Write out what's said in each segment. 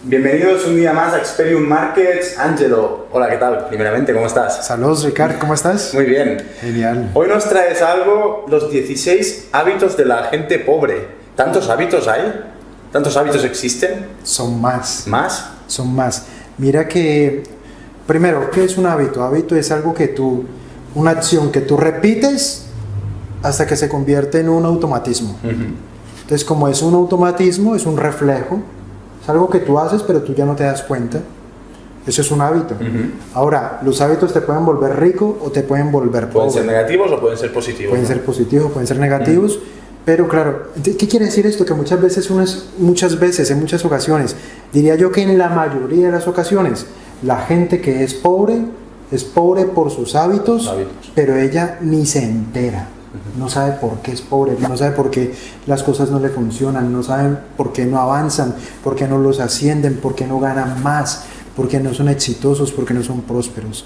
Bienvenidos un día más a Experium Markets. Ángelo, hola, ¿qué tal? Primeramente, ¿cómo estás? Saludos, Ricard, ¿cómo estás? Muy bien. Genial. Hoy nos traes algo, los 16 hábitos de la gente pobre. ¿Tantos hábitos hay? ¿Tantos hábitos existen? Son más. ¿Más? Son más. Mira que, primero, ¿qué es un hábito? Hábito es algo que una acción que tú repites hasta que se convierte en un automatismo. Entonces, como es un automatismo, es un reflejo, es algo que tú haces pero tú ya no te das cuenta. Eso es un hábito. Ahora, los hábitos te pueden volver rico o te pueden volver pobre. ¿Pueden ser negativos o pueden ser positivos? Pueden ser positivos, pueden ser negativos. Pero claro, ¿qué quiere decir esto? Que muchas veces, en muchas ocasiones, diría yo que en la mayoría de las ocasiones, la gente que es pobre por sus hábitos. Pero ella ni se entera. No sabe por qué es pobre, no sabe por qué las cosas no le funcionan, no saben por qué no avanzan, por qué no los ascienden, por qué no ganan más, por qué no son exitosos, por qué no son prósperos.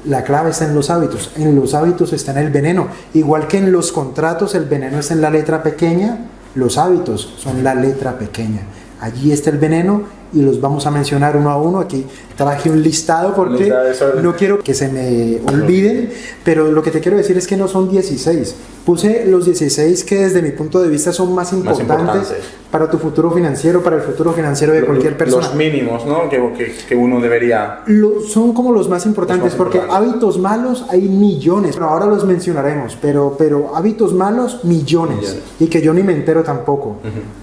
La clave está en los hábitos está en el veneno. Igual que en los contratos el veneno está en la letra pequeña, los hábitos son la letra pequeña. Allí está el veneno y los vamos a mencionar uno a uno. Aquí traje un listado porque no quiero que se me olviden, pero lo que te quiero decir es que no son 16. Puse los 16 que desde mi punto de vista son más importantes para tu futuro financiero, para el futuro financiero de cualquier persona. Los mínimos, ¿no? Que uno debería... Son como los más importantes, porque hábitos malos hay millones. Bueno, ahora los mencionaremos, pero hábitos malos, millones. Y que yo ni me entero tampoco.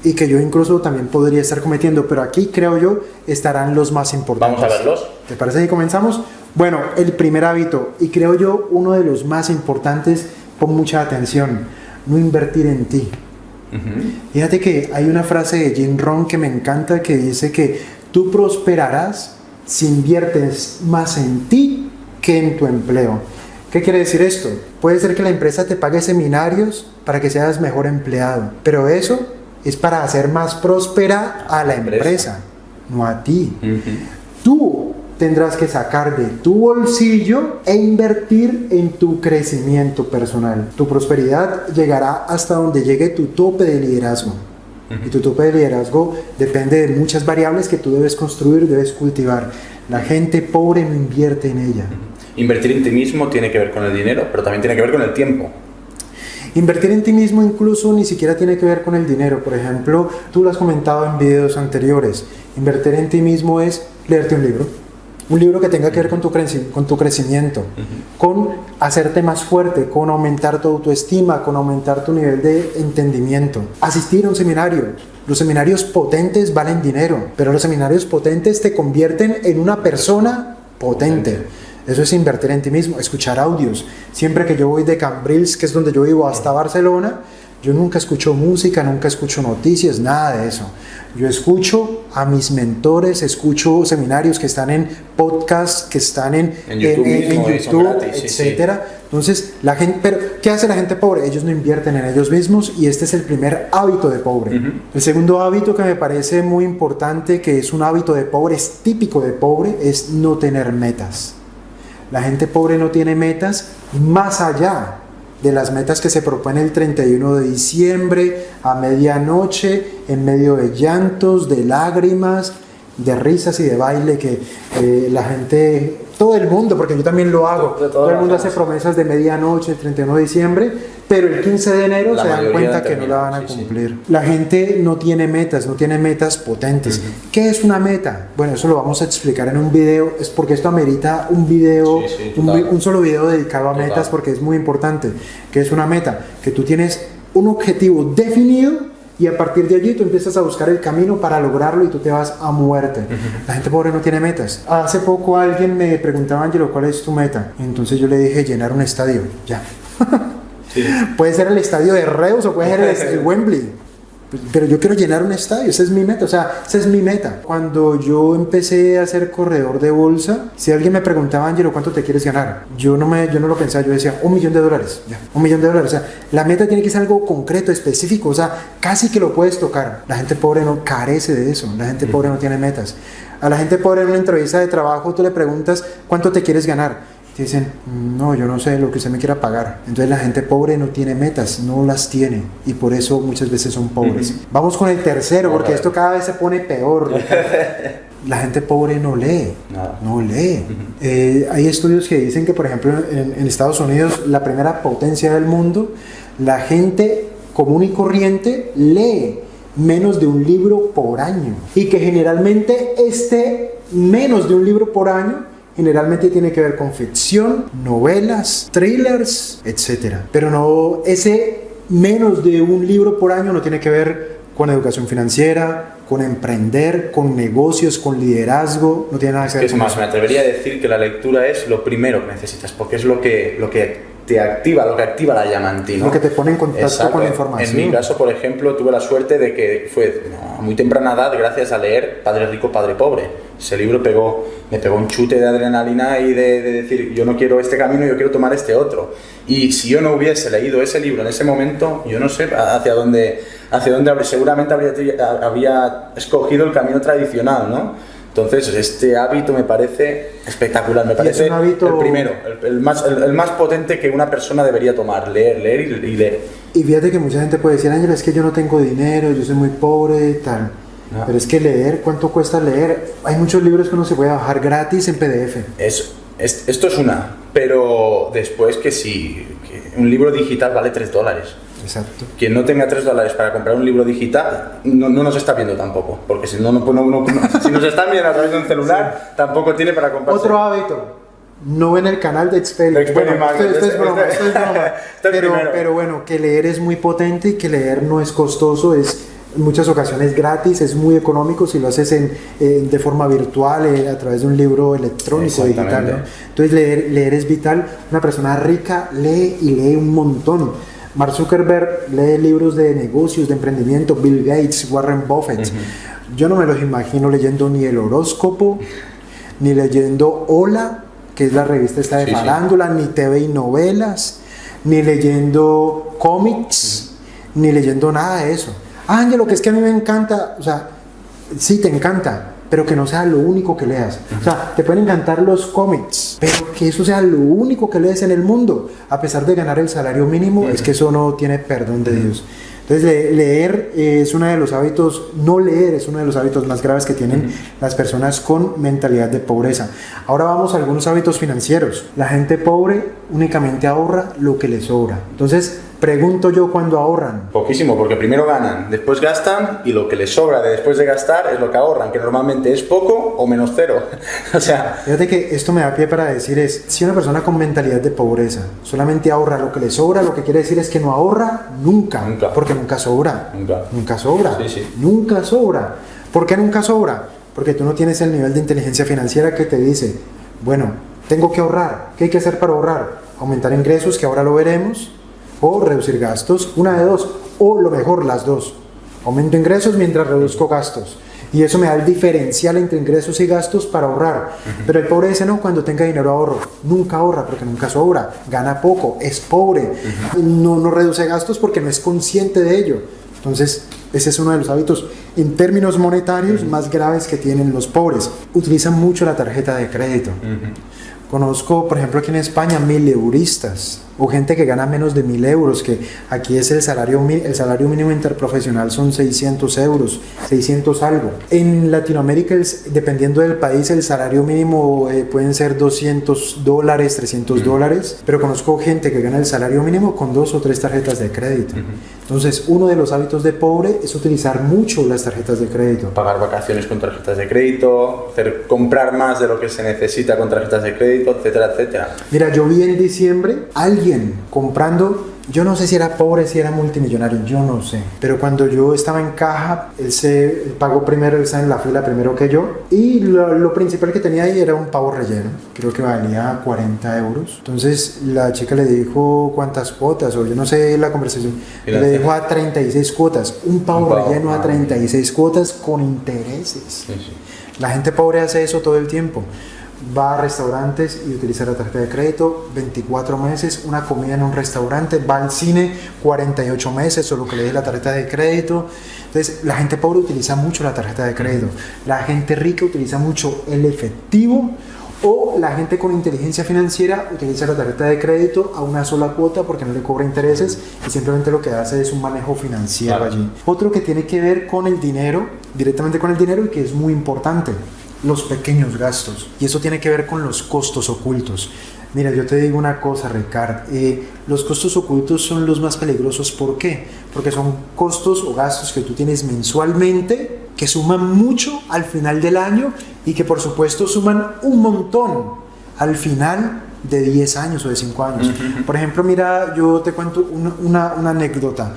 Y que yo incluso también podría estar cometiendo, pero aquí creo yo estarán los más importantes. Vamos a verlos. ¿Te parece que comenzamos? Bueno, el primer hábito, y creo yo uno de los más importantes, pon mucha atención, no invertir en ti. Fíjate que hay una frase de Jim Rohn que me encanta, que dice que tú prosperarás si inviertes más en ti que en tu empleo. ¿Qué quiere decir esto? Puede ser que la empresa te pague seminarios para que seas mejor empleado, pero eso es para hacer más próspera a la empresa, no a ti. Tú tendrás que sacar de tu bolsillo e invertir en tu crecimiento personal. Tu prosperidad llegará hasta donde llegue tu tope de liderazgo. Y tu tope de liderazgo depende de muchas variables que tú debes construir, debes cultivar. La gente pobre no invierte en ella. Invertir en ti mismo tiene que ver con el dinero, pero también tiene que ver con el tiempo. Invertir en ti mismo incluso ni siquiera tiene que ver con el dinero. Por ejemplo, tú lo has comentado en videos anteriores. Invertir en ti mismo es leerte un libro que tenga que ver con tu crecimiento, con hacerte más fuerte, con aumentar tu autoestima, con aumentar tu nivel de entendimiento. Asistir a un seminario. Los seminarios potentes valen dinero, pero los seminarios potentes te convierten en una persona potente. Eso es invertir en ti mismo. Escuchar audios. Siempre que yo voy de Cambrils, que es donde yo vivo, hasta Barcelona, yo nunca escucho música, nunca escucho noticias, nada de eso. Yo escucho a mis mentores, escucho seminarios que están en podcast, que están en YouTube, gratis, etcétera. Sí. Entonces, la gente, pero ¿qué hace la gente pobre? Ellos no invierten en ellos mismos y este es el primer hábito de pobre. El segundo hábito que me parece muy importante, que es un hábito de pobre, es típico de pobre, es no tener metas. La gente pobre no tiene metas más allá de las metas que se propone el 31 de diciembre a medianoche, en medio de llantos, de lágrimas, de risas y de baile, que la gente, todo el mundo, porque yo también lo hago, todo el mundo hace promesas de medianoche, el 31 de diciembre, pero el 15 de enero se dan cuenta que no la van a cumplir. Sí. La gente no tiene metas potentes. ¿Qué es una meta? Bueno, eso lo vamos a explicar en un video, es porque esto amerita un video, un solo video dedicado a metas, porque es muy importante. ¿Qué es una meta? Que tú tienes un objetivo definido y a partir de allí tú empiezas a buscar el camino para lograrlo y tú te vas a muerte. La gente pobre no tiene metas. Hace poco alguien me preguntaba, Ángelo, ¿cuál es tu meta? Entonces yo le dije, llenar un estadio, ya. Sí. Puede ser el estadio de Reus o puede ser el Wembley, pero yo quiero llenar un estadio, esa es mi meta, esa es mi meta. Cuando yo empecé a ser corredor de bolsa, si alguien me preguntaba, Ángelo, ¿cuánto te quieres ganar? Yo no lo pensaba, yo decía, $1 millón, ya, $1 millón. O sea, la meta tiene que ser algo concreto, específico, o sea, casi que lo puedes tocar. La gente pobre no carece de eso, la gente pobre no tiene metas. A la gente pobre en una entrevista de trabajo tú le preguntas, ¿cuánto te quieres ganar? Te dicen, no, yo no sé lo que usted me quiera pagar. Entonces la gente pobre no tiene metas, no las tiene, y por eso muchas veces son pobres. Vamos con el tercero, porque esto cada vez se pone peor. La gente pobre no lee, Nada. no lee. Hay estudios que dicen que, por ejemplo, en Estados Unidos, la primera potencia del mundo, la gente común y corriente lee menos de un libro por año. Y que generalmente menos de un libro por año generalmente tiene que ver con ficción, novelas, thrillers, etc. Pero no, ese menos de un libro por año no tiene que ver con educación financiera, con emprender, con negocios, con liderazgo, no tiene nada que ver con Es más, eso. me atrevería a decir que la lectura es lo primero que necesitas, porque es lo que te activa, lo que activa la llama en ti, ¿no? Lo que te pone en contacto Exacto. con la información. En mi caso, por ejemplo, tuve la suerte de que fue a muy temprana edad gracias a leer Padre Rico, Padre Pobre. Ese libro me pegó un chute de adrenalina y de decir, yo no quiero este camino, yo quiero tomar este otro. Y si yo no hubiese leído ese libro en ese momento, yo no sé hacia dónde seguramente habría escogido el camino tradicional, ¿no? Entonces, este hábito me parece espectacular, me parece hábito... el primero, el más potente que una persona debería tomar, leer y leer. Y fíjate que mucha gente puede decir, Ángel, es que yo no tengo dinero, yo soy muy pobre, tal. No. Pero es que leer, ¿cuánto cuesta leer? Hay muchos libros que uno se puede bajar gratis en PDF. Esto es una, pero después que un libro digital vale $3. Exacto. Quien no tenga $3 para comprar un libro digital no nos está viendo tampoco, porque si no, si nos están viendo a través de un celular, tampoco tiene para comprarse. Otro hábito, no ven el canal de Experiment. Esto es broma. Pero bueno, que leer es muy potente y que leer no es costoso, es en muchas ocasiones gratis, es muy económico si lo haces de forma virtual, a través de un libro electrónico digital, ¿no? Entonces leer es vital. Una persona rica lee y lee un montón. Mark Zuckerberg lee libros de negocios, de emprendimiento, Bill Gates, Warren Buffett. Yo no me los imagino leyendo ni el horóscopo, ni leyendo Hola, que es la revista esta de farándula, ni TV y novelas, ni leyendo cómics, ni leyendo nada de eso. Ángel, que es que a mí me encanta, o sea, sí te encanta, pero que no sea lo único que leas. O sea, te pueden encantar los cómics, pero que eso sea lo único que lees en el mundo, a pesar de ganar el salario mínimo, es que eso no tiene perdón de Dios. Entonces, leer es uno de los hábitos, no leer es uno de los hábitos más graves que tienen las personas con mentalidad de pobreza. Ahora vamos a algunos hábitos financieros. La gente pobre únicamente ahorra lo que le sobra. Entonces, pregunto yo, ¿cuándo ahorran? Poquísimo, porque primero ganan, después gastan y lo que les sobra después de gastar es lo que ahorran, que normalmente es poco o menos cero. O sea... Fíjate que esto me da pie para decir si una persona con mentalidad de pobreza solamente ahorra lo que le sobra, lo que quiere decir es que no ahorra nunca. Porque nunca sobra. Nunca sobra. Sí. Nunca sobra. ¿Por qué nunca sobra? Porque tú no tienes el nivel de inteligencia financiera que te dice, bueno, tengo que ahorrar. ¿Qué hay que hacer para ahorrar? Aumentar ingresos, que ahora lo veremos, o reducir gastos, una de dos, o lo mejor, las dos. Aumento ingresos mientras reduzco gastos. Y eso me da el diferencial entre ingresos y gastos para ahorrar. Pero el pobre dice, no, cuando tenga dinero ahorro. Nunca ahorra porque nunca sobra, gana poco, es pobre, no reduce gastos porque no es consciente de ello. Entonces, ese es uno de los hábitos en términos monetarios más graves que tienen los pobres. Utilizan mucho la tarjeta de crédito. Conozco, por ejemplo, aquí en España, 1000euristas o gente que gana menos de 1000 euros, que aquí es el salario mínimo interprofesional son 600 euros, 600 algo. En Latinoamérica, dependiendo del país, el salario mínimo pueden ser $200, $300, pero conozco gente que gana el salario mínimo con 2 o 3 tarjetas de crédito. Entonces, uno de los hábitos de pobre es utilizar mucho las tarjetas de crédito. Pagar vacaciones con tarjetas de crédito, comprar más de lo que se necesita con tarjetas de crédito, etcétera, etcétera. Mira, yo vi en diciembre alguien comprando, yo no sé si era pobre, si era multimillonario, yo no sé, pero cuando yo estaba en caja, él pagó primero, él estaba en la fila primero que yo, y lo principal que tenía ahí era un pavo relleno, creo que valía 40 euros. Entonces la chica le dijo cuántas cuotas, o yo no sé la conversación, le dijo a 36 cuotas, un pavo relleno a 36 cuotas con intereses. Sí. La gente pobre hace eso todo el tiempo. Va a restaurantes y utiliza la tarjeta de crédito 24 meses, una comida en un restaurante, va al cine 48 meses, solo que le dé la tarjeta de crédito. Entonces, la gente pobre utiliza mucho la tarjeta de crédito, la gente rica utiliza mucho el efectivo, o la gente con inteligencia financiera utiliza la tarjeta de crédito a una sola cuota porque no le cobra intereses y simplemente lo que hace es un manejo financiero allí. Otro que tiene que ver con el dinero, directamente con el dinero, y que es muy importante: los pequeños gastos. Y eso tiene que ver con los costos ocultos. Mira, yo te digo una cosa, Ricard, los costos ocultos son los más peligrosos. ¿Por qué? Porque son costos o gastos que tú tienes mensualmente, que suman mucho al final del año y que por supuesto suman un montón al final de 10 años o de 5 años. Por ejemplo, mira, yo te cuento una anécdota.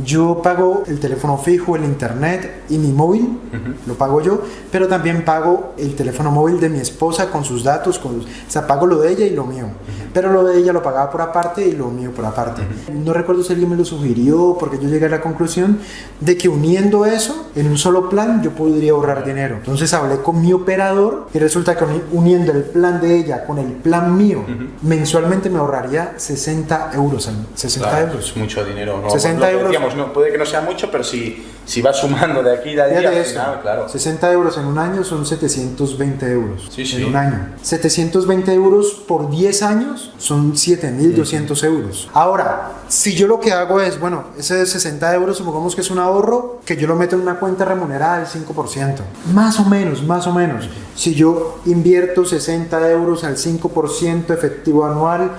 Yo pago el teléfono fijo, el internet y mi móvil, lo pago yo, pero también pago el teléfono móvil de mi esposa con sus datos, o sea, pago lo de ella y lo mío. Pero lo de ella lo pagaba por aparte y lo mío por aparte. No recuerdo si alguien me lo sugirió, porque yo llegué a la conclusión de que uniendo eso en un solo plan yo podría ahorrar dinero. Entonces hablé con mi operador y resulta que uniendo el plan de ella con el plan mío, mensualmente me ahorraría 60 euros. 60 claro, euros. Es mucho dinero. No, 60 euros. Decíamos, no, puede que no sea mucho, pero si vas sumando de aquí y de allí, al final, claro. 60 euros en un año son 720 euros en un año. 720 euros por 10 años son 7.200 euros. Ahora, si yo lo que hago es, bueno, ese de 60 euros, supongamos que es un ahorro, que yo lo meto en una cuenta remunerada del 5%. Más o menos. Si yo invierto 60 euros al 5% efectivo anual,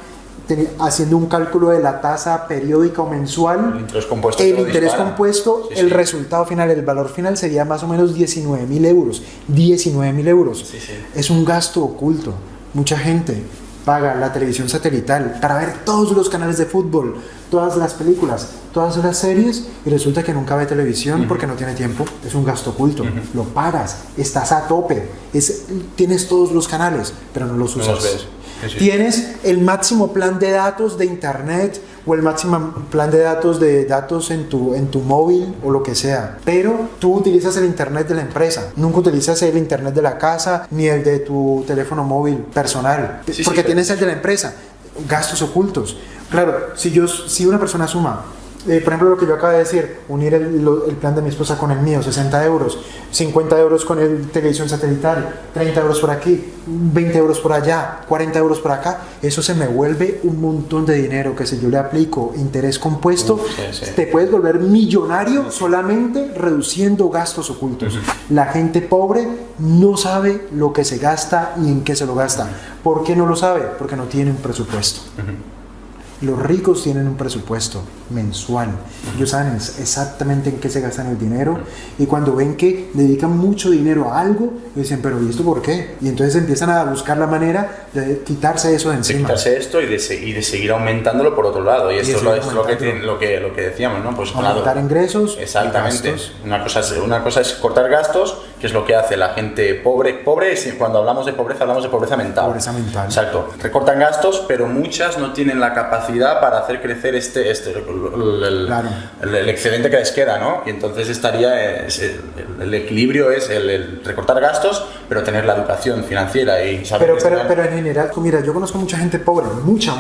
haciendo un cálculo de la tasa periódica o mensual, el interés compuesto, el resultado final, el valor final sería más o menos 19.000 euros. 19.000 euros. Es un gasto oculto. Mucha gente paga la televisión satelital para ver todos los canales de fútbol, todas las películas, todas las series, y resulta que nunca ve televisión porque no tiene tiempo. Es un gasto oculto. Lo pagas, estás a tope, tienes todos los canales, pero no los usas. No los ves. Tienes el máximo plan de datos de internet o el máximo plan de datos en tu móvil o lo que sea, pero tú utilizas el internet de la empresa, nunca utilizas el internet de la casa ni el de tu teléfono móvil personal, porque tienes el de la empresa. Gastos ocultos. Claro, si una persona suma, por ejemplo, lo que yo acabo de decir, unir el plan de mi esposa con el mío, 60 euros, 50 euros con el televisión satelital, 30 euros por aquí, 20 euros por allá, 40 euros por acá, eso se me vuelve un montón de dinero que si yo le aplico interés compuesto, te puedes volver millonario solamente reduciendo gastos ocultos. La gente pobre no sabe lo que se gasta ni en qué se lo gasta. ¿Por qué no lo sabe? Porque no tiene un presupuesto. Los ricos tienen un presupuesto mensual. Ellos saben exactamente en qué se gastan el dinero, y cuando ven que dedican mucho dinero a algo, dicen, pero ¿y esto por qué? Y entonces empiezan a buscar la manera de quitarse eso de encima. De quitarse esto y de seguir aumentándolo por otro lado. Y esto es lo que decíamos, ¿no? Pues aumentar ingresos. Exactamente. Y gastos. Una cosa es cortar gastos, que es lo que hace la gente pobre. Pobre, cuando hablamos de pobreza mental. Pobreza mental. Exacto. Recortan gastos, pero muchas no tienen la capacidad para hacer crecer el excedente que les queda, ¿no? Y entonces estaría el equilibrio es el recortar gastos, pero tener la educación financiera y saber pero en general, mira, yo conozco mucha gente pobre,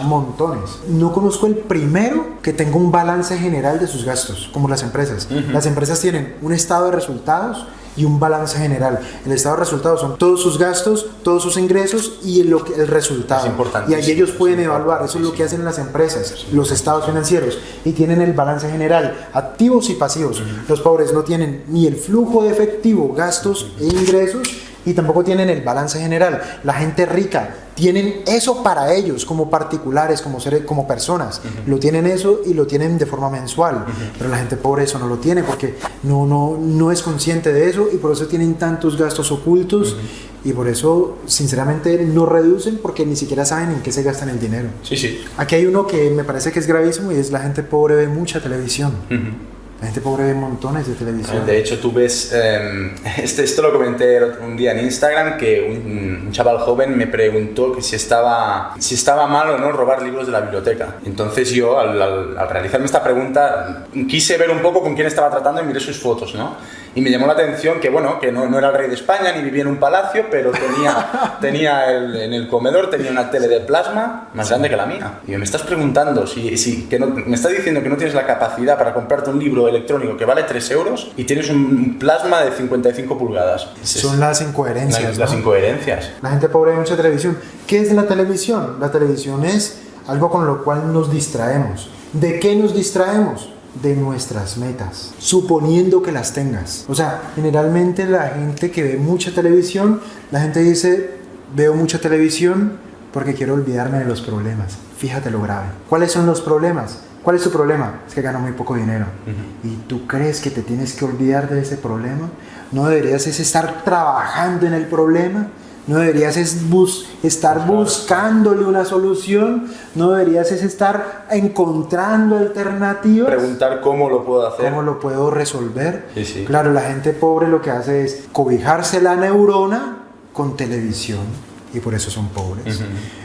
montones. No conozco el primero que tenga un balance general de sus gastos, como las empresas. Las empresas tienen un estado de resultados y un balance general. El estado de resultados son todos sus gastos, todos sus ingresos y el resultado. Y ahí ellos pueden evaluar, eso es lo que hacen las empresas, los estados financieros, y tienen el balance general, activos y pasivos. Los pobres no tienen ni el flujo de efectivo, gastos e ingresos, y tampoco tienen el balance general. La gente rica tienen eso para ellos como particulares, como personas. Lo tienen eso y lo tienen de forma mensual. Pero la gente pobre eso no lo tiene porque no es consciente de eso, y por eso tienen tantos gastos ocultos, y por eso sinceramente no reducen porque ni siquiera saben en qué se gastan el dinero. Aquí hay uno que me parece que es gravísimo, y es la gente pobre ve mucha televisión. La gente pobre ve montones de televisión. De hecho, tú ves, esto lo comenté un día en Instagram, que un chaval joven me preguntó que si estaba mal o no robar libros de la biblioteca. Entonces yo, al realizarme esta pregunta, quise ver un poco con quién estaba tratando y miré sus fotos, ¿no? Y me llamó la atención que, bueno, que no era el rey de España ni vivía en un palacio, pero en el comedor tenía una tele de plasma más grande que la mía. Y me estás preguntando me estás diciendo que no tienes la capacidad para comprarte un libro electrónico que vale 3 euros y tienes un plasma de 55 pulgadas. Son las incoherencias. Las incoherencias. La gente pobre ve mucha televisión. ¿Qué es la televisión? La televisión es algo con lo cual nos distraemos. ¿De qué nos distraemos? de nuestras metas, suponiendo que las tengas. O sea, generalmente la gente que ve mucha televisión, la gente dice, veo mucha televisión porque quiero olvidarme de los problemas. Fíjate lo grave. ¿Cuáles son los problemas? ¿Cuál es tu problema? Es que gano muy poco dinero. ¿Y tú crees que te tienes que olvidar de ese problema? ¿No deberías estar trabajando en el problema? ¿No deberías estar buscándole una solución? ¿No deberías estar encontrando alternativas? Preguntar cómo lo puedo hacer. ¿Cómo lo puedo resolver? Sí, sí. Claro, la gente pobre lo que hace es cobijarse la neurona con televisión y por eso son pobres.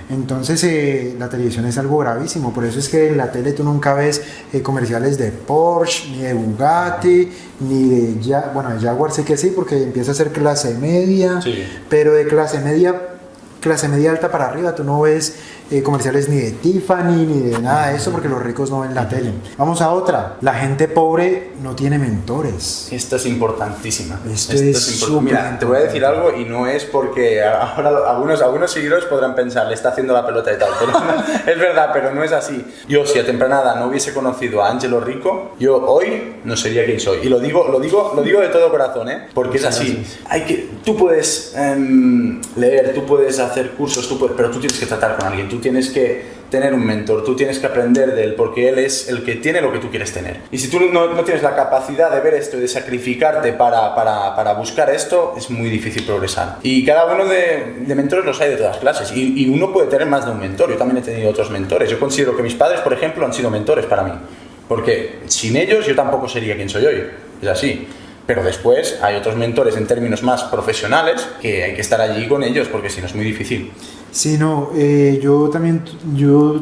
Entonces la televisión es algo gravísimo, por eso es que en la tele tú nunca ves comerciales de Porsche, ni de Bugatti, ni de de Jaguar sí que sí, porque empieza a ser clase media, sí. Pero de clase media alta para arriba tú no ves comerciales ni de Tiffany ni de nada de eso, porque los ricos no ven la tele. Vamos a otra, la gente pobre no tiene mentores. Esta es importantísima. Esto es Mira, te voy a decir algo y no es porque ahora algunos seguidores podrán pensar, le está haciendo la pelota y tal, pero no, es verdad, pero no es así. Yo, si a temprana edad no hubiese conocido a Angelo Rico, yo hoy no sería quien soy. Y lo digo de todo corazón, porque es así. Tú puedes leer, tú puedes hacer cursos, pero tú tienes que tratar con alguien, tú tienes que tener un mentor, tú tienes que aprender de él porque él es el que tiene lo que tú quieres tener. Y si tú no tienes la capacidad de ver esto y de sacrificarte para buscar esto, es muy difícil progresar. Y cada uno de mentores los hay de todas clases y uno puede tener más de un mentor. Yo también he tenido otros mentores. Yo considero que mis padres, por ejemplo, han sido mentores para mí, porque sin ellos yo tampoco sería quien soy hoy. Es así. Pero después hay otros mentores en términos más profesionales que hay que estar allí con ellos porque si no es muy difícil. Sí, no, yo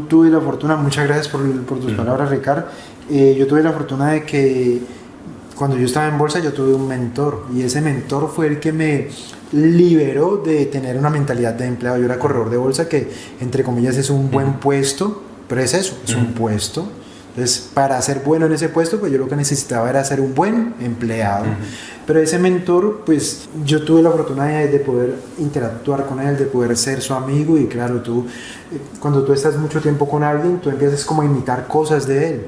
tuve la fortuna, muchas gracias por tus palabras, Ricard. Yo tuve la fortuna de que cuando yo estaba en bolsa yo tuve un mentor y ese mentor fue el que me liberó de tener una mentalidad de empleado. Yo era corredor de bolsa, que entre comillas es un buen puesto, pero es eso, es un puesto. Entonces, para ser bueno en ese puesto, pues yo lo que necesitaba era ser un buen empleado. Pero ese mentor, pues yo tuve la oportunidad de poder interactuar con él, de poder ser su amigo. Y claro, cuando tú estás mucho tiempo con alguien, tú empiezas como a imitar cosas de él,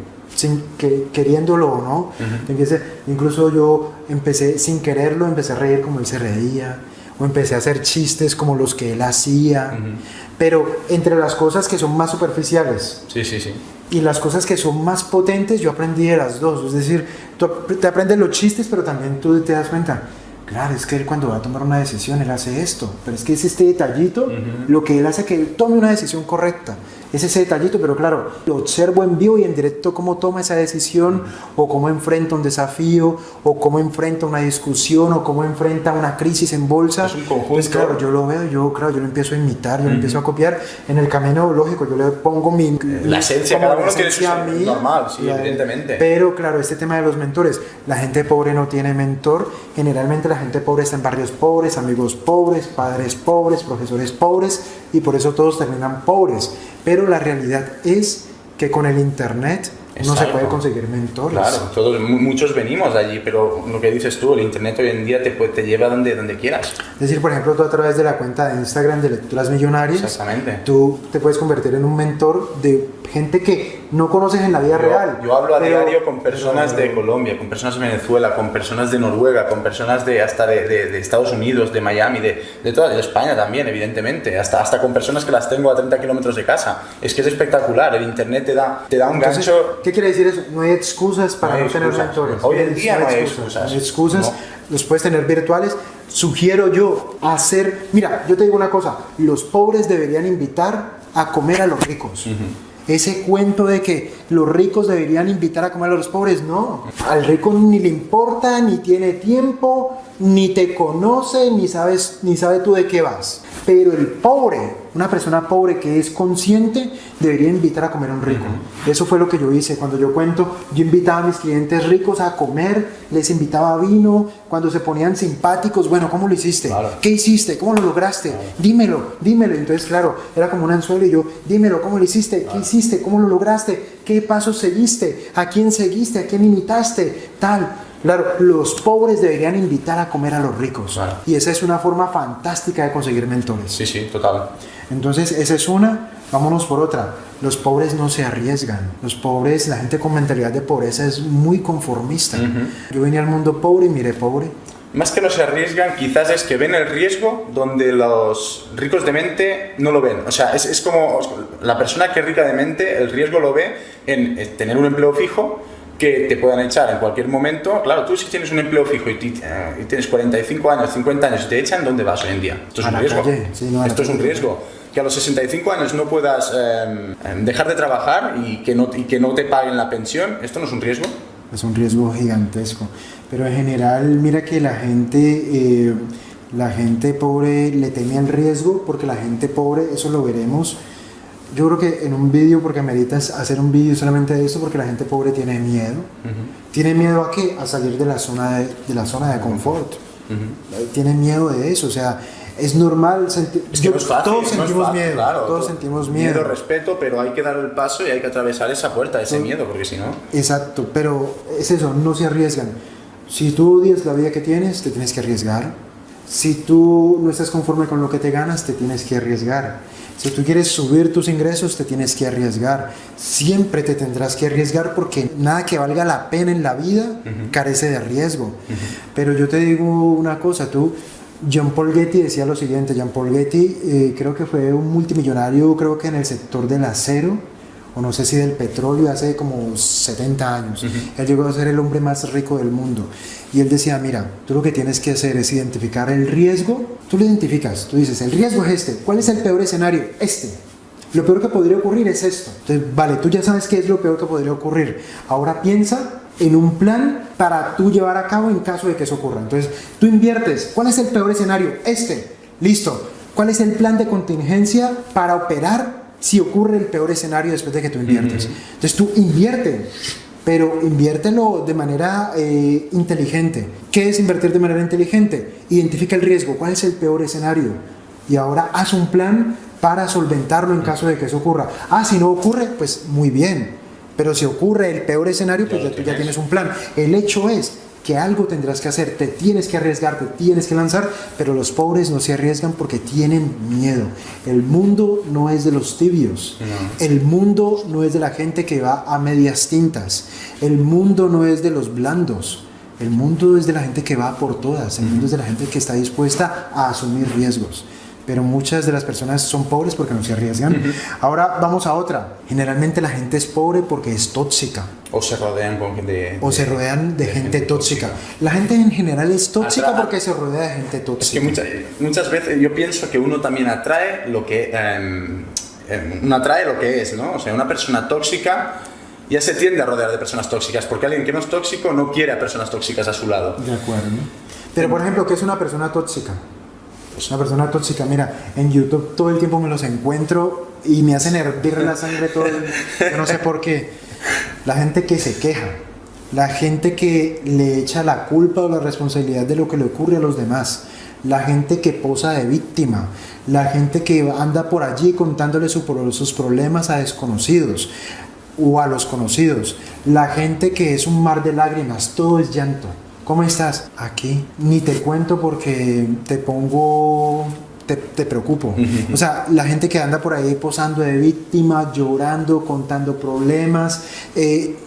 queriéndolo o no. Incluso yo empecé, sin quererlo, empecé a reír como él se reía, o empecé a hacer chistes como los que él hacía. Pero entre las cosas que son más superficiales, sí. y las cosas que son más potentes, yo aprendí de las dos. Es decir, tú te aprendes los chistes, pero también tú te das cuenta, claro, es que él cuando va a tomar una decisión, él hace esto, pero es que es este detallito lo que él hace que él tome una decisión correcta. Es ese detallito, pero claro, lo observo en vivo y en directo cómo toma esa decisión, o cómo enfrenta un desafío, o cómo enfrenta una discusión, o cómo enfrenta una crisis en bolsa. Es un conjunto. Entonces, claro, yo lo veo, yo lo empiezo a imitar, yo lo empiezo a copiar. En el camino lógico, yo le pongo la esencia, cada uno tiene su mí, normal, sí, evidentemente. Pero claro, este tema de los mentores, la gente pobre no tiene mentor. Generalmente la gente pobre está en barrios pobres, amigos pobres, padres pobres, profesores pobres, y por eso todos terminan pobres. Pero la realidad es que con el internet no se puede conseguir mentores. Claro, muchos venimos de allí, pero lo que dices tú, el internet hoy en día te lleva donde quieras. Es decir, por ejemplo, tú a través de la cuenta de Instagram de Lecturas Millonarias, exactamente, tú te puedes convertir en un mentor de gente que no conoces en la vida real. Yo hablo diario con personas de Colombia, con personas de Venezuela, con personas de Noruega, con personas hasta de Estados Unidos, de Miami, de toda España también, evidentemente, hasta con personas que las tengo a 30 kilómetros de casa. Es que es espectacular, el internet te da un gancho. ¿Qué quiere decir eso? No hay excusas para no tener mentores. Hoy en día no hay excusas. No hay excusas, los puedes tener virtuales. Sugiero yo mira, yo te digo una cosa, los pobres deberían invitar a comer a los ricos. Ese cuento de que los ricos deberían invitar a comer a los pobres, no. Al rico ni le importa, ni tiene tiempo, ni te conoce, ni sabe tú de qué vas. Pero el pobre, una persona pobre que es consciente, debería invitar a comer a un rico. Eso fue lo que yo hice. Cuando yo cuento, yo invitaba a mis clientes ricos a comer, les invitaba vino, cuando se ponían simpáticos, bueno, ¿cómo lo hiciste? Claro. ¿Qué hiciste? ¿Cómo lo lograste? Claro. Dímelo. Entonces, claro, era como un anzuelo y yo, dímelo, ¿cómo lo hiciste? Claro. ¿Qué hiciste? ¿Cómo lo lograste? ¿Qué pasos seguiste? ¿A quién seguiste? ¿A quién imitaste? Tal. Claro, los pobres deberían invitar a comer a los ricos. Claro. Y esa es una forma fantástica de conseguir mentores. Sí, sí, total. Entonces, esa es una. Vámonos por otra. Los pobres no se arriesgan. Los pobres, la gente con mentalidad de pobreza es muy conformista. Yo vine al mundo pobre y miré pobre. Más que no se arriesgan, quizás es que ven el riesgo donde los ricos de mente no lo ven. O sea, es como la persona que es rica de mente, el riesgo lo ve en tener un empleo fijo, que te puedan echar en cualquier momento. Claro, tú si tienes un empleo fijo y tienes 45 años, 50 años y te echan, ¿dónde vas hoy en día? Esto es un riesgo. Sí, no, esto es un riesgo. Que a los 65 años no puedas dejar de trabajar y que no te paguen la pensión, ¿esto no es un riesgo? Es un riesgo gigantesco. Pero en general, mira que la gente pobre le teme al riesgo, porque la gente pobre, eso lo veremos. Yo creo que en un vídeo, porque ameritas hacer un vídeo solamente de esto, porque la gente pobre tiene miedo. ¿Tiene miedo a qué? A salir de la zona de confort. Tiene miedo de eso, o sea, es normal sentir. Es que no es fácil, todos sentimos miedo, claro, todos sentimos miedo. Respeto, pero hay que dar el paso y hay que atravesar esa puerta, ese miedo, porque si no. Exacto, pero es eso, no se arriesgan. Si tú odias la vida que tienes, te tienes que arriesgar. Si tú no estás conforme con lo que te ganas, te tienes que arriesgar. Si tú quieres subir tus ingresos, te tienes que arriesgar. Siempre te tendrás que arriesgar, porque nada que valga la pena en la vida carece de riesgo. Pero yo te digo una cosa, John Paul Getty decía lo siguiente. John Paul Getty creo que fue un multimillonario, creo que en el sector del acero, o no sé si del petróleo, hace como 70 años. Él llegó a ser el hombre más rico del mundo. Y él decía, mira, tú lo que tienes que hacer es identificar el riesgo. Tú lo identificas, tú dices, el riesgo es este. ¿Cuál es el peor escenario? Este. Lo peor que podría ocurrir es esto. Entonces, vale, tú ya sabes qué es lo peor que podría ocurrir. Ahora piensa en un plan para tú llevar a cabo en caso de que eso ocurra. Entonces, tú inviertes. ¿Cuál es el peor escenario? Este. Listo. ¿Cuál es el plan de contingencia para operar si ocurre el peor escenario después de que tú inviertes? Entonces, tú invierte, pero inviértelo de manera inteligente. ¿Qué es invertir de manera inteligente? Identifica el riesgo. ¿Cuál es el peor escenario? Y ahora haz un plan para solventarlo en caso de que eso ocurra. Si no ocurre, pues muy bien. Pero si ocurre el peor escenario, pues tú ya tienes un plan. El hecho es que algo tendrás que hacer, te tienes que arriesgar, te tienes que lanzar, pero los pobres no se arriesgan porque tienen miedo. El mundo no es de los tibios, el mundo no es de la gente que va a medias tintas, el mundo no es de los blandos, el mundo es de la gente que va por todas, el mundo es de la gente que está dispuesta a asumir riesgos. Pero muchas de las personas son pobres porque no se arriesgan. Ahora vamos a otra. Generalmente la gente es pobre porque es tóxica. O se rodean de gente tóxica. La gente en general es tóxica porque se rodea de gente tóxica. Es que muchas veces yo pienso que uno también atrae lo que es, ¿no? O sea, una persona tóxica ya se tiende a rodear de personas tóxicas, porque alguien que no es tóxico no quiere a personas tóxicas a su lado. De acuerdo. Pero por ejemplo, ¿qué es una persona tóxica? Una persona tóxica, mira, en YouTube todo el tiempo me los encuentro y me hacen hervir la sangre todo yo no sé por qué. La gente que se queja, la gente que le echa la culpa o la responsabilidad de lo que le ocurre a los demás, la gente que posa de víctima, la gente que anda por allí contándole sus problemas a desconocidos o a los conocidos, la gente que es un mar de lágrimas, todo es llanto. ¿Cómo estás? Aquí. Ni te cuento porque te preocupo. O sea, la gente que anda por ahí posando de víctima, llorando, contando problemas,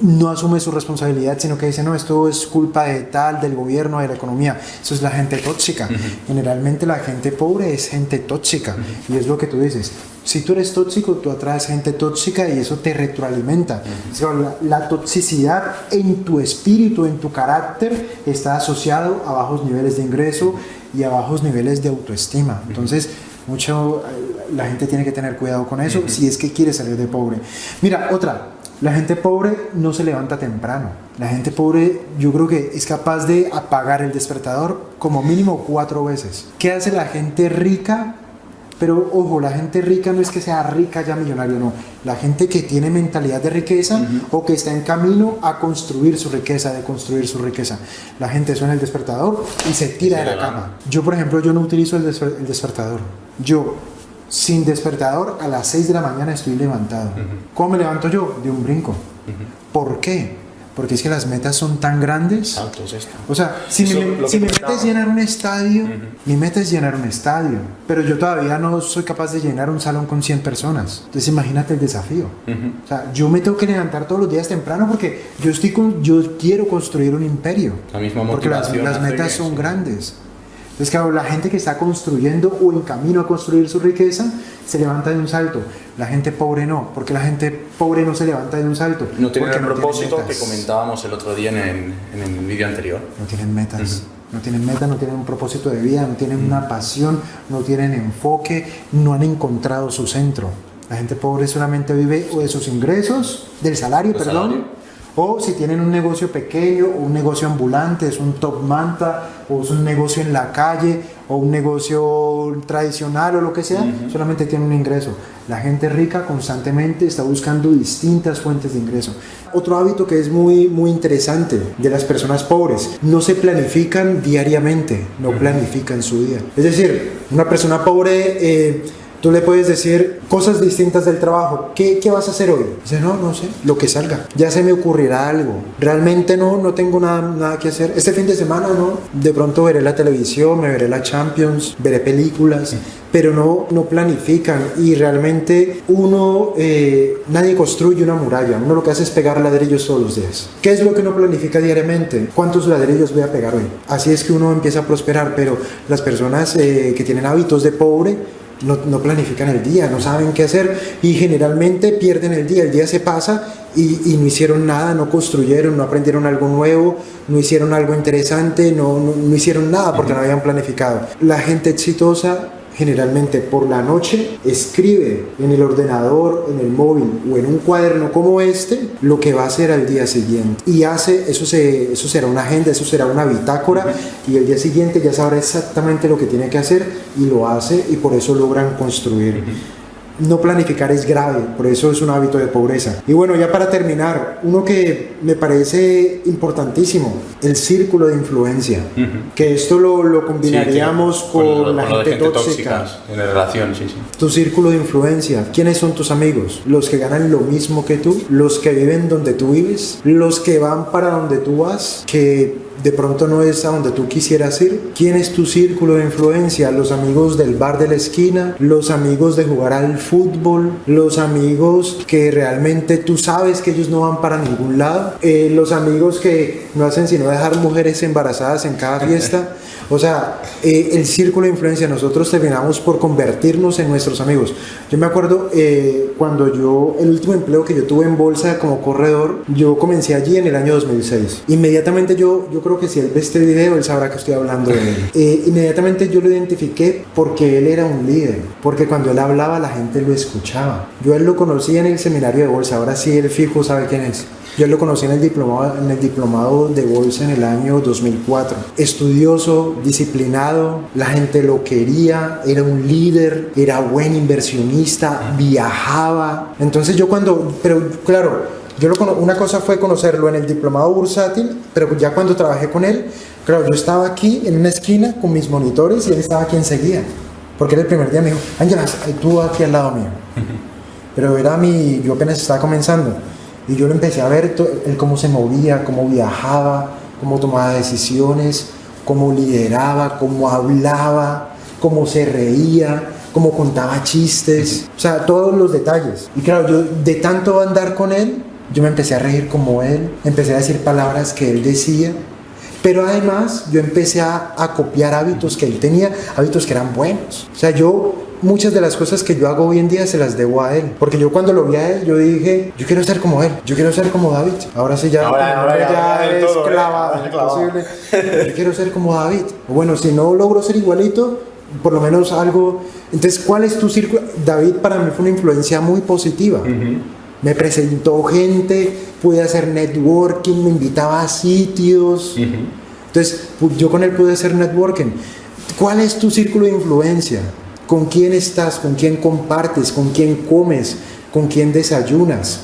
no asume su responsabilidad, sino que dice, no, esto es culpa del gobierno, de la economía. Eso es la gente tóxica. Generalmente la gente pobre es gente tóxica. Y es lo que tú dices. Si tú eres tóxico, tú atraes gente tóxica y eso te retroalimenta. O sea, la toxicidad en tu espíritu, en tu carácter, está asociado a bajos niveles de ingreso y a bajos niveles de autoestima. Entonces, la gente tiene que tener cuidado con eso si es que quiere salir de pobre. Mira, otra. La gente pobre no se levanta temprano. La gente pobre, yo creo que es capaz de apagar el despertador como mínimo 4 veces. ¿Qué hace la gente rica? Pero ojo, la gente rica no es que sea rica ya millonario, no. La gente que tiene mentalidad de riqueza o que está en camino a construir su riqueza, de construir su riqueza. La gente suena el despertador y se tira de la cama. Yo, por ejemplo, yo no utilizo el despertador. Yo, sin despertador, a las 6 de la mañana estoy levantado. ¿Cómo me levanto yo? De un brinco. ¿Por qué? porque es que las metas son tan grandes. Exacto, es esto. O sea, si mi meta es llenar un estadio, mi meta es llenar un estadio, pero yo todavía no soy capaz de llenar un salón con 100 personas. Entonces imagínate el desafío. O sea, yo me tengo que levantar todos los días temprano porque yo quiero construir un imperio. La misma porque motivación. las metas son grandes. Entonces, claro, la gente que está construyendo o en camino a construir su riqueza se levanta de un salto. La gente pobre no, porque la gente pobre no se levanta de un salto. No tienen el no propósito tienen que comentábamos el otro día en el vídeo anterior. No tienen metas. No tienen meta, no tienen un propósito de vida, no tienen una pasión, no tienen enfoque, no han encontrado su centro. La gente pobre solamente vive o de sus ingresos, del salario, o si tienen un negocio pequeño o un negocio ambulante, es un top manta o es un negocio en la calle o un negocio tradicional o lo que sea, solamente tienen un ingreso. La gente rica constantemente está buscando distintas fuentes de ingreso. Otro hábito que es muy, muy interesante de las personas pobres, no se planifican diariamente, no planifican su día. Es decir, una persona pobre... tú le puedes decir cosas distintas del trabajo. ¿Qué vas a hacer hoy? Dice, no sé, lo que salga. Ya se me ocurrirá algo. Realmente no tengo nada que hacer. Este fin de semana no. De pronto veré la televisión, me veré la Champions, veré películas, pero no planifican. Y realmente nadie construye una muralla. Uno lo que hace es pegar ladrillos todos los días. ¿Qué es lo que uno planifica diariamente? ¿Cuántos ladrillos voy a pegar hoy? Así es que uno empieza a prosperar, pero las personas que tienen hábitos de pobre, no planifican el día, no saben qué hacer y generalmente pierden el día se pasa y no hicieron nada, no construyeron, no aprendieron algo nuevo, no hicieron algo interesante, no hicieron nada porque no habían planificado. La gente exitosa generalmente por la noche escribe en el ordenador, en el móvil o en un cuaderno como lo que va a hacer al día siguiente y eso será una agenda, eso será una bitácora y el día siguiente ya sabrá exactamente lo que tiene que hacer y lo hace y por eso logran construir. No planificar es grave, por eso es un hábito de pobreza. Y bueno, ya para terminar, uno que me parece importantísimo, el círculo de influencia, que esto lo combinaríamos con la gente tóxica. En la relación, sí. Tu círculo de influencia, ¿quiénes son tus amigos? Los que ganan lo mismo que tú, los que viven donde tú vives, los que van para donde tú vas, que de pronto no es a donde tú quisieras ir. ¿Quién es tu círculo de influencia? Los amigos del bar de la esquina, los amigos de jugar al fútbol, los amigos que realmente tú sabes que ellos no van para ningún lado, los amigos que no hacen sino dejar mujeres embarazadas en cada fiesta. O sea, el círculo de influencia, nosotros terminamos por convertirnos en nuestros amigos. Yo me acuerdo cuando el último empleo que yo tuve en bolsa como corredor, yo comencé allí en el año 2006. Inmediatamente yo creo que si él ve este video, él sabrá que estoy hablando de él. Inmediatamente yo lo identifiqué porque él era un líder, porque cuando él hablaba la gente lo escuchaba. Yo a él lo conocí en el seminario de bolsa, ahora sí él fijo sabe quién es. Yo lo conocí en el diplomado de bolsa en el año 2004. Estudioso, disciplinado, la gente lo quería, era un líder, era buen inversionista, viajaba. Entonces pero claro, una cosa fue conocerlo en el diplomado bursátil, pero ya cuando trabajé con él, claro, yo estaba aquí en una esquina con mis monitores y él estaba aquí enseguida. Porque era el primer día, me dijo, Ángela, tú aquí al lado mío. Pero yo apenas estaba comenzando. Y yo lo empecé a ver, él cómo se movía, cómo viajaba, cómo tomaba decisiones, cómo lideraba, cómo hablaba, cómo se reía, cómo contaba chistes, o sea, todos los detalles. Y claro, yo de tanto andar con él, yo me empecé a reír como él, empecé a decir palabras que él decía, pero además yo empecé a copiar hábitos que él tenía, hábitos que eran buenos. O sea, muchas de las cosas que yo hago hoy en día se las debo a él. Porque yo cuando lo vi a él, yo dije, yo quiero ser como él, yo quiero ser como David. Ahora sí ahora ya es todo, clavado, imposible. Yo quiero ser como David. Bueno, si no logro ser igualito, por lo menos algo. Entonces, ¿cuál es tu círculo? David para mí fue una influencia muy positiva. Me presentó gente, pude hacer networking, me invitaba a sitios. Entonces, yo con él pude hacer networking. ¿Cuál es tu círculo de influencia? ¿Con quién estás? ¿Con quién compartes? ¿Con quién comes? ¿Con quién desayunas?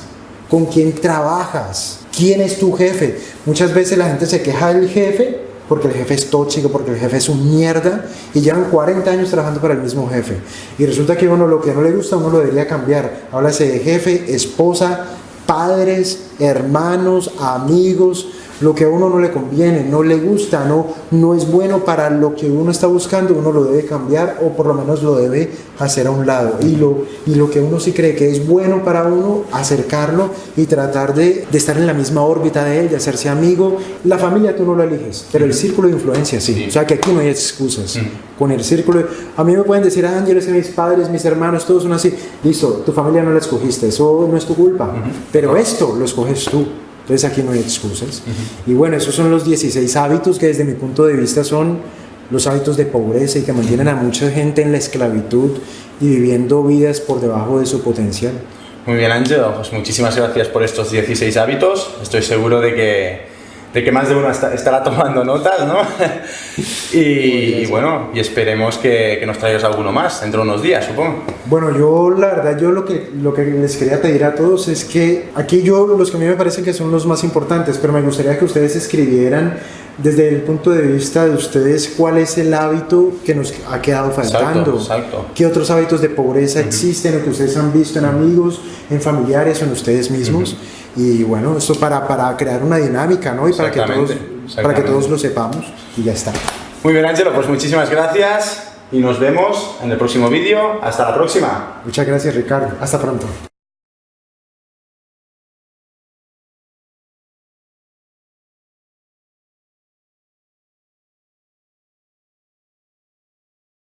¿Con quién trabajas? ¿Quién es tu jefe? Muchas veces la gente se queja del jefe porque el jefe es tóxico, porque el jefe es un mierda y llevan 40 años trabajando para el mismo jefe. Y resulta que lo que no le gusta, uno lo debería cambiar. Háblase de jefe, esposa, padres, hermanos, amigos, lo que a uno no le conviene, no le gusta, no es bueno para lo que uno está buscando, uno lo debe cambiar o por lo menos lo debe hacer a un lado. Y lo que uno sí cree que es bueno para uno, acercarlo y tratar de estar en la misma órbita de él, de hacerse amigo. La familia tú no lo eliges, pero el círculo de influencia sí. O sea que aquí no hay excusas. Con el círculo, a mí me pueden decir, Ángel, es que mis padres, mis hermanos, todos son así. Listo, tu familia no la escogiste, eso no es tu culpa, pero esto lo escoges tú. Entonces aquí no hay excusas. Y bueno, esos son los 16 hábitos que desde mi punto de vista son los hábitos de pobreza y que mantienen a mucha gente en la esclavitud y viviendo vidas por debajo de su potencial. Muy bien, Ángel, pues muchísimas gracias por estos 16 hábitos. Estoy seguro de que más de uno estará tomando notas, ¿no? y bueno, y esperemos que nos traigas alguno más dentro de unos días, supongo. Bueno, yo la verdad, yo lo que les quería pedir a todos es que aquí los que a mí me parecen que son los más importantes, pero me gustaría que ustedes escribieran desde el punto de vista de ustedes cuál es el hábito que nos ha quedado faltando. Exacto. ¿Qué otros hábitos de pobreza existen o que ustedes han visto en amigos, en familiares o en ustedes mismos? Y bueno, esto para crear una dinámica, ¿no? Y para que todos lo sepamos y ya está. Muy bien, Ángelo, pues muchísimas gracias y nos vemos en el próximo vídeo. Hasta la próxima. Muchas gracias, Ricardo. Hasta pronto.